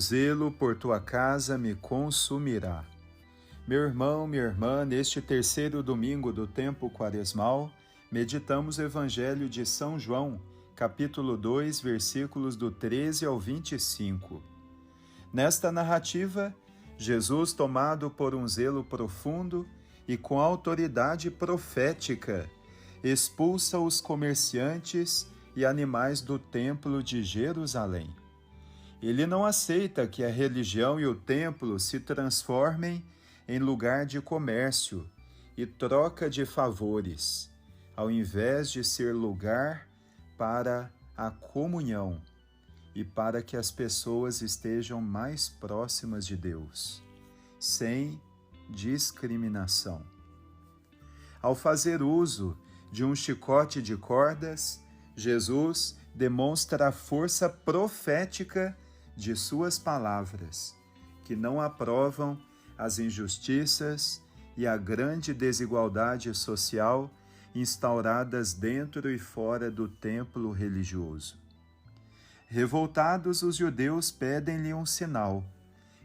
zelo por tua casa me consumirá. Meu irmão, minha irmã, neste terceiro domingo do tempo quaresmal, meditamos o Evangelho de São João, capítulo 2, versículos do 13 ao 25. Nesta narrativa, Jesus, tomado por um zelo profundo e com autoridade profética, expulsa os comerciantes e animais do templo de Jerusalém. Ele não aceita que a religião e o templo se transformem em lugar de comércio e troca de favores, ao invés de ser lugar para a comunhão e para que as pessoas estejam mais próximas de Deus, sem discriminação. Ao fazer uso de um chicote de cordas, Jesus demonstra a força profética de suas palavras, que não aprovam as injustiças e a grande desigualdade social instauradas dentro e fora do templo religioso. Revoltados, os judeus pedem-lhe um sinal,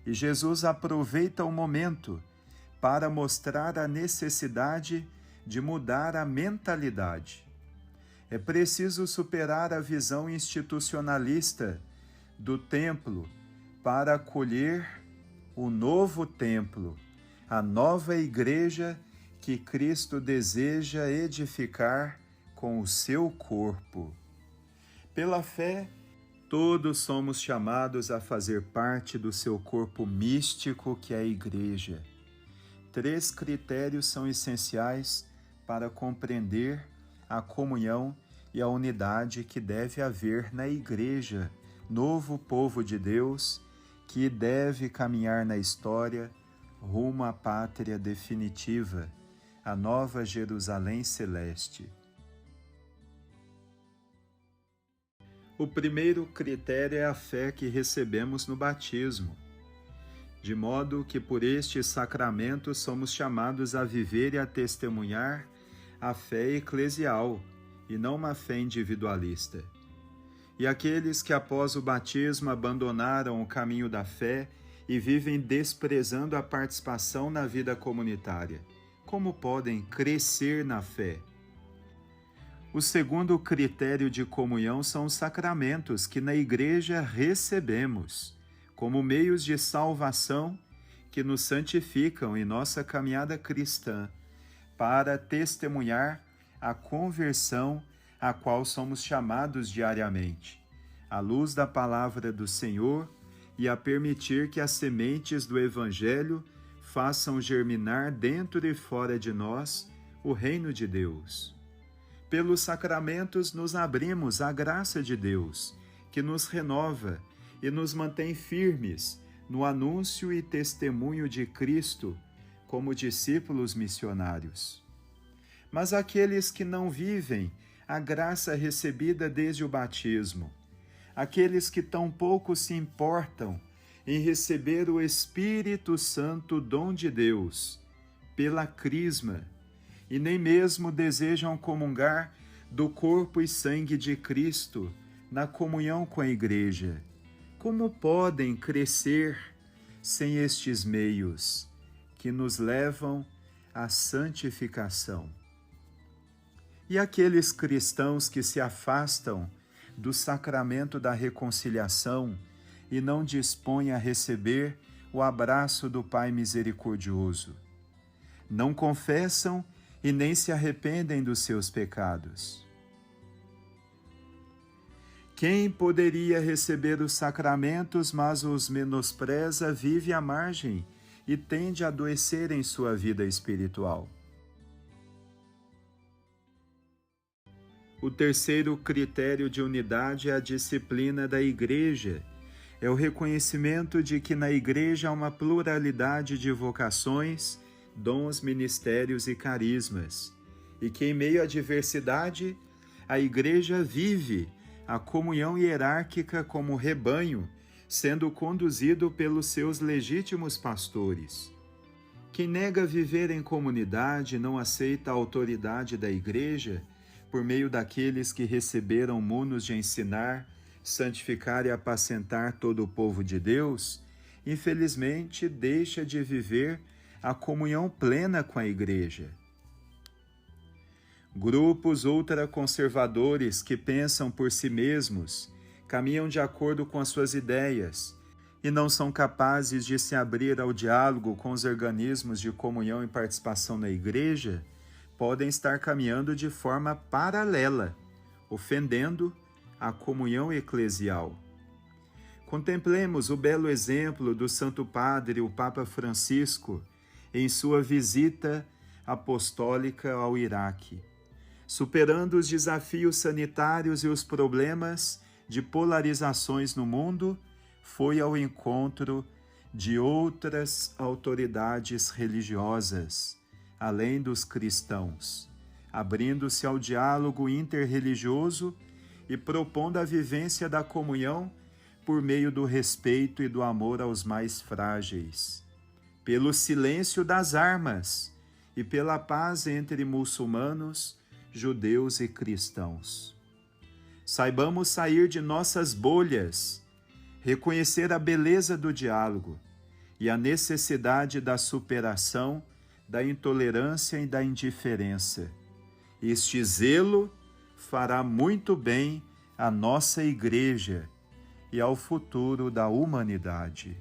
e Jesus aproveita o momento para mostrar a necessidade de mudar a mentalidade. É preciso superar a visão institucionalista do templo para acolher o novo templo, a nova igreja que Cristo deseja edificar com o seu corpo. Pela fé, todos somos chamados a fazer parte do seu corpo místico, que é a igreja. 3 critérios são essenciais para compreender a comunhão e a unidade que deve haver na igreja, novo povo de Deus, que deve caminhar na história rumo à pátria definitiva, a nova Jerusalém celeste. O primeiro critério é a fé que recebemos no batismo, de modo que por este sacramento somos chamados a viver e a testemunhar a fé eclesial e não uma fé individualista. E aqueles que após o batismo abandonaram o caminho da fé e vivem desprezando a participação na vida comunitária, como podem crescer na fé? O segundo critério de comunhão são os sacramentos que na igreja recebemos, como meios de salvação que nos santificam em nossa caminhada cristã, para testemunhar a conversão a qual somos chamados diariamente, à luz da palavra do Senhor e a permitir que as sementes do Evangelho façam germinar dentro e fora de nós o reino de Deus. Pelos sacramentos nos abrimos à graça de Deus, que nos renova e nos mantém firmes no anúncio e testemunho de Cristo como discípulos missionários. Mas aqueles que não vivem a graça recebida desde o batismo, aqueles que tão pouco se importam em receber o Espírito Santo, dom de Deus, pela crisma, e nem mesmo desejam comungar do corpo e sangue de Cristo na comunhão com a Igreja, como podem crescer sem estes meios que nos levam à santificação? E aqueles cristãos que se afastam do sacramento da reconciliação e não dispõem a receber o abraço do Pai misericordioso, não confessam e nem se arrependem dos seus pecados. Quem poderia receber os sacramentos, mas os menospreza, vive à margem e tende a adoecer em sua vida espiritual. O terceiro critério de unidade é a disciplina da igreja. É o reconhecimento de que na igreja há uma pluralidade de vocações, dons, ministérios e carismas, e que em meio à diversidade, a igreja vive a comunhão hierárquica como rebanho, sendo conduzido pelos seus legítimos pastores. Quem nega viver em comunidade não aceita a autoridade da igreja por meio daqueles que receberam munos de ensinar, santificar e apacentar todo o povo de Deus, infelizmente deixa de viver a comunhão plena com a Igreja. Grupos ultraconservadores que pensam por si mesmos, caminham de acordo com as suas ideias e não são capazes de se abrir ao diálogo com os organismos de comunhão e participação na Igreja, podem estar caminhando de forma paralela, ofendendo a comunhão eclesial. Contemplemos o belo exemplo do Santo Padre, o Papa Francisco, em sua visita apostólica ao Iraque. Superando os desafios sanitários e os problemas de polarizações no mundo, foi ao encontro de outras autoridades religiosas, além dos cristãos, abrindo-se ao diálogo interreligioso e propondo a vivência da comunhão por meio do respeito e do amor aos mais frágeis, pelo silêncio das armas e pela paz entre muçulmanos, judeus e cristãos. Saibamos sair de nossas bolhas, reconhecer a beleza do diálogo e a necessidade da superação da intolerância e da indiferença. Este zelo fará muito bem à nossa Igreja e ao futuro da humanidade.